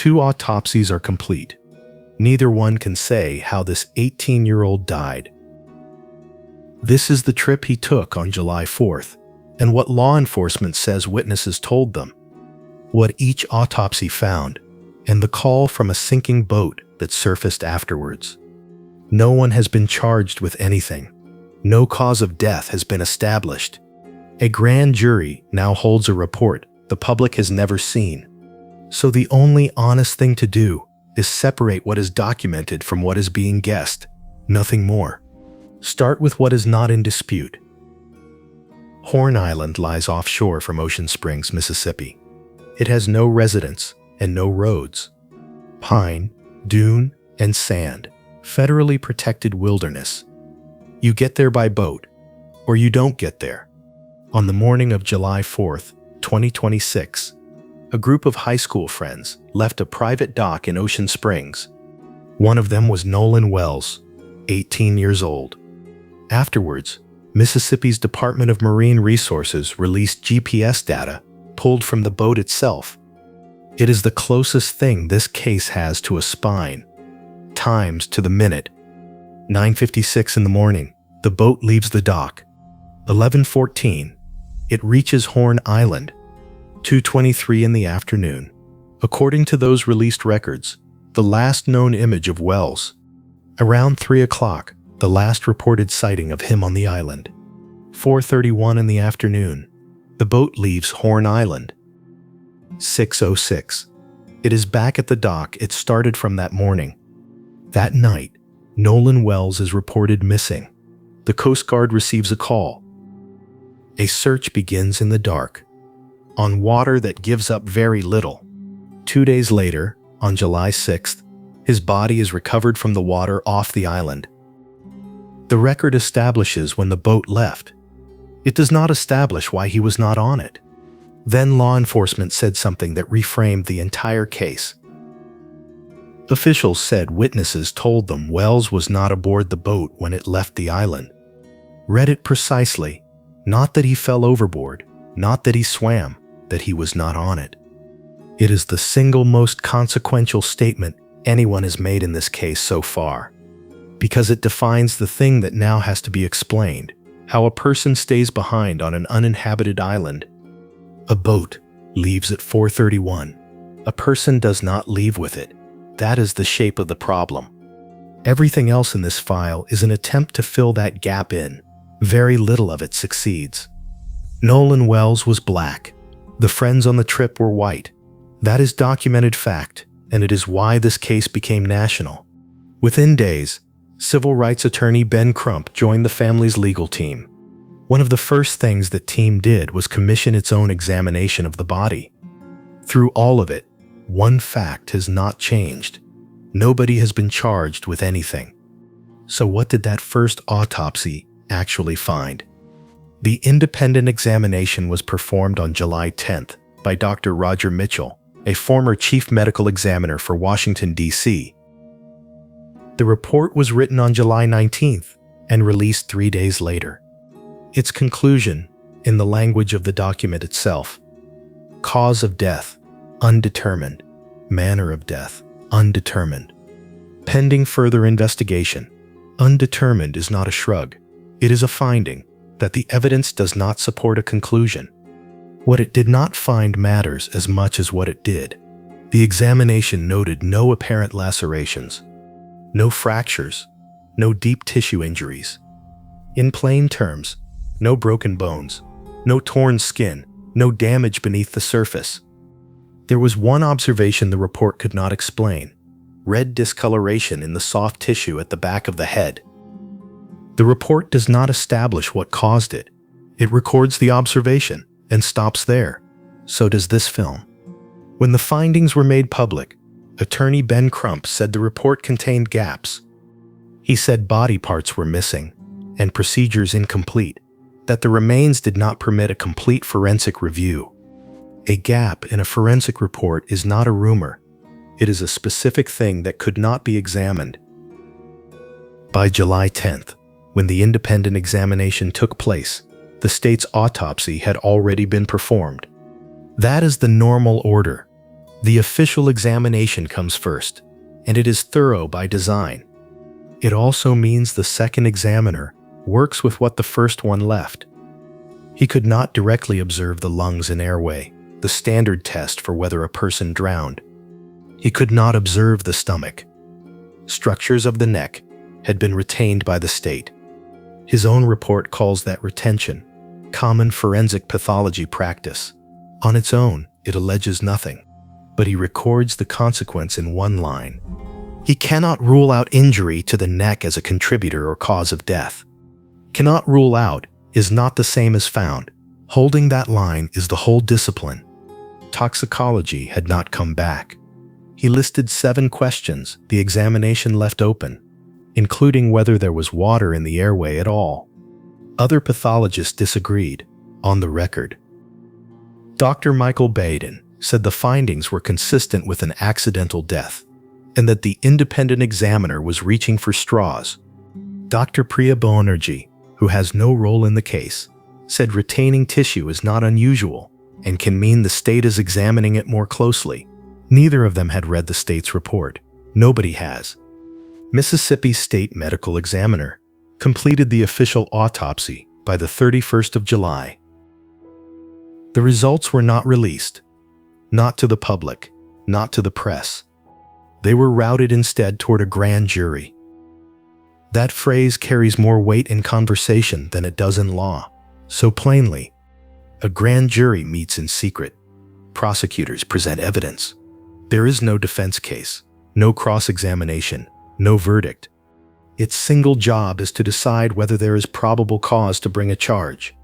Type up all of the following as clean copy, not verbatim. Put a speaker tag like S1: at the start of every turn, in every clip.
S1: 2 autopsies are complete. Neither one can say how this 18-year-old died. This is the trip he took on July 4th, and what law enforcement says witnesses told them, what each autopsy found, and the call from a sinking boat that surfaced afterwards. No one has been charged with anything. No cause of death has been established. A grand jury now holds a report the public has never seen. So the only honest thing to do is separate what is documented from what is being guessed, nothing more. Start with what is not in dispute. Horn Island lies offshore from Ocean Springs, Mississippi. It has no residents and no roads. Pine, dune, and sand, federally protected wilderness. You get there by boat, or you don't get there. On the morning of July 4th, 2026, a group of high school friends left a private dock in Ocean Springs. One of them was Nolan Wells, 18 years old. Afterwards, Mississippi's Department of Marine Resources released GPS data pulled from the boat itself. It is the closest thing this case has to a spine. Times to the minute. 9:56 in the morning, the boat leaves the dock. 11:14, it reaches Horn Island. 2:23 in the afternoon. According to those released records, the last known image of Wells. Around 3 o'clock, the last reported sighting of him on the island. 4:31 in the afternoon, the boat leaves Horn Island. 6:06, it is back at the dock it started from that morning. That night, Nolan Wells is reported missing. The Coast Guard receives a call. A search begins in the dark, on water that gives up very little. 2 days later, on July 6th, his body is recovered from the water off the island. The record establishes when the boat left. It does not establish why he was not on it. Then law enforcement said something that reframed the entire case. Officials said witnesses told them Wells was not aboard the boat when it left the island. Read it precisely, not that he fell overboard, not that he swam, that he was not on it. It is the single most consequential statement anyone has made in this case so far, because it defines the thing that now has to be explained, how a person stays behind on an uninhabited island. A boat leaves at 4:31. A person does not leave with it. That is the shape of the problem. Everything else in this file is an attempt to fill that gap in. Very little of it succeeds. Nolan Wells was black. The friends on the trip were white. That is documented fact, and it is why this case became national. Within days, civil rights attorney Ben Crump joined the family's legal team. One of the first things that team did was commission its own examination of the body. Through all of it, one fact has not changed. Nobody has been charged with anything. So what did that first autopsy actually find? The independent examination was performed on July 10th by Dr. Roger Mitchell, a former chief medical examiner for Washington, D.C. The report was written on July 19th and released 3 days later. Its conclusion, in the language of the document itself: cause of death, undetermined. Manner of death, undetermined. Pending further investigation. Undetermined is not a shrug. It is a finding that the evidence does not support a conclusion. What it did not find matters as much as what it did. The examination noted no apparent lacerations, no fractures, no deep tissue injuries. In plain terms, no broken bones, no torn skin, no damage beneath the surface. There was one observation the report could not explain: red discoloration in the soft tissue at the back of the head. The report does not establish what caused it. It records the observation and stops there. So does this film. When the findings were made public, attorney Ben Crump said the report contained gaps. He said body parts were missing and procedures incomplete, that the remains did not permit a complete forensic review. A gap in a forensic report is not a rumor. It is a specific thing that could not be examined. By July 10th, when the independent examination took place, the state's autopsy had already been performed. That is the normal order. The official examination comes first, and it is thorough by design. It also means the second examiner works with what the first one left. He could not directly observe the lungs and airway, the standard test for whether a person drowned. He could not observe the stomach. Structures of the neck had been retained by the state. His own report calls that retention common forensic pathology practice. On its own, it alleges nothing, but he records the consequence in one line. He cannot rule out injury to the neck as a contributor or cause of death. Cannot rule out is not the same as found. Holding that line is the whole discipline. Toxicology had not come back. He listed 7 questions the examination left open, including whether there was water in the airway at all. Other pathologists disagreed, on the record. Dr. Michael Baden said the findings were consistent with an accidental death, and that the independent examiner was reaching for straws. Dr. Priya Banerjee, who has no role in the case, said retaining tissue is not unusual and can mean the state is examining it more closely. Neither of them had read the state's report. Nobody has. Mississippi State Medical Examiner completed the official autopsy by the 31st of July. The results were not released, not to the public, not to the press. They were routed instead toward a grand jury. That phrase carries more weight in conversation than it does in law. So plainly, a grand jury meets in secret. Prosecutors present evidence. There is no defense case, no cross-examination, no verdict. Its single job is to decide whether there is probable cause to bring a charge.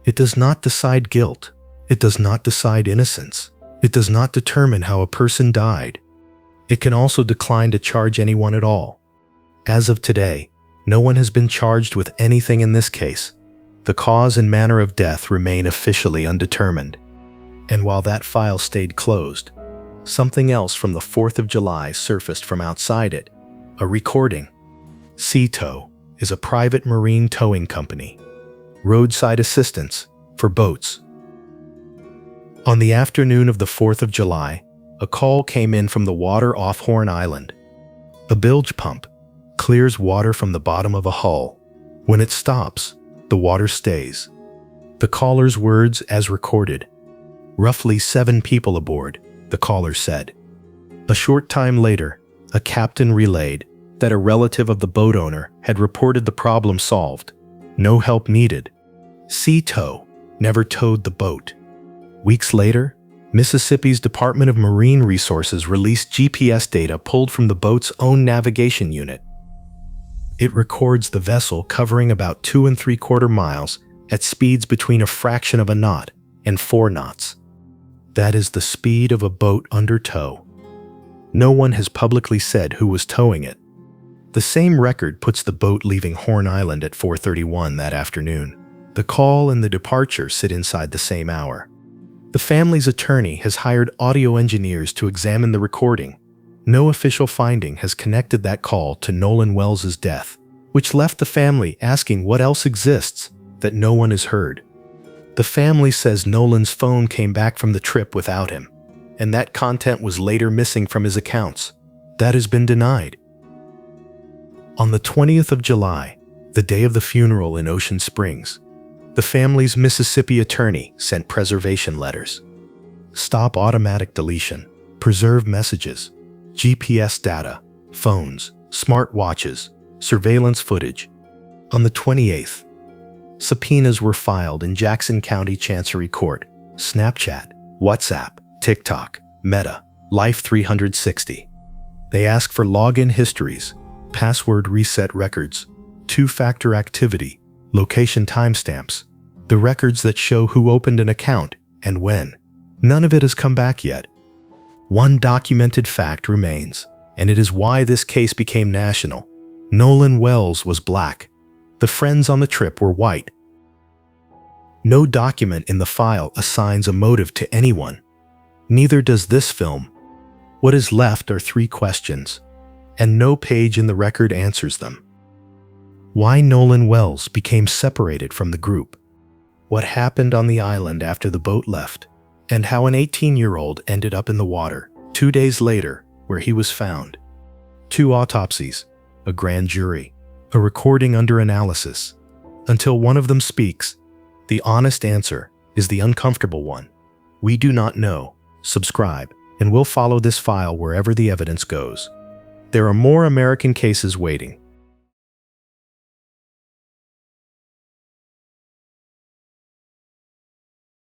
S1: It does not decide guilt. It does not decide innocence. It does not determine how a person died. It can also decline to charge anyone at all. As of today, no one has been charged with anything in this case. The cause and manner of death remain officially undetermined. And while that file stayed closed, something else from the 4th of July surfaced from outside it, a recording. Sea Tow is a private marine towing company, roadside assistance for boats. On the afternoon of the 4th of July, a call came in from the water off Horn Island. A bilge pump clears water from the bottom of a hull. When it stops, the water stays. The caller's words as recorded. Roughly 7 people aboard, the caller said. A short time later, a captain relayed that a relative of the boat owner had reported the problem solved. No help needed. Sea Tow never towed the boat. Weeks later, Mississippi's Department of Marine Resources released GPS data pulled from the boat's own navigation unit. It records the vessel covering about 2 3/4 miles at speeds between a fraction of a knot and 4 knots. That is the speed of a boat under tow. No one has publicly said who was towing it. The same record puts the boat leaving Horn Island at 4:31 that afternoon. The call and the departure sit inside the same hour. The family's attorney has hired audio engineers to examine the recording. No official finding has connected that call to Nolan Wells' death, which left the family asking what else exists that no one has heard. The family says Nolan's phone came back from the trip without him, and that content was later missing from his accounts. That has been denied. On the 20th of July, the day of the funeral in Ocean Springs, the family's Mississippi attorney sent preservation letters. Stop automatic deletion, preserve messages, GPS data, phones, smart watches, surveillance footage. On the 28th, subpoenas were filed in Jackson County Chancery Court, Snapchat, WhatsApp, TikTok, Meta, Life 360. They ask for login histories, password reset records, two-factor activity, location timestamps, the records that show who opened an account and when. None of it has come back yet. One documented fact remains, and it is why this case became national. Nolan Wells was black. The friends on the trip were white. No document in the file assigns a motive to anyone. Neither does this film. What is left are 3 questions, and no page in the record answers them. Why Nolan Wells became separated from the group, what happened on the island after the boat left, and how an 18-year-old ended up in the water. 2 days later, where he was found. 2 autopsies, a grand jury, a recording under analysis. Until one of them speaks, the honest answer is the uncomfortable one. We do not know. Subscribe, and we'll follow this file wherever the evidence goes. There are more American cases waiting.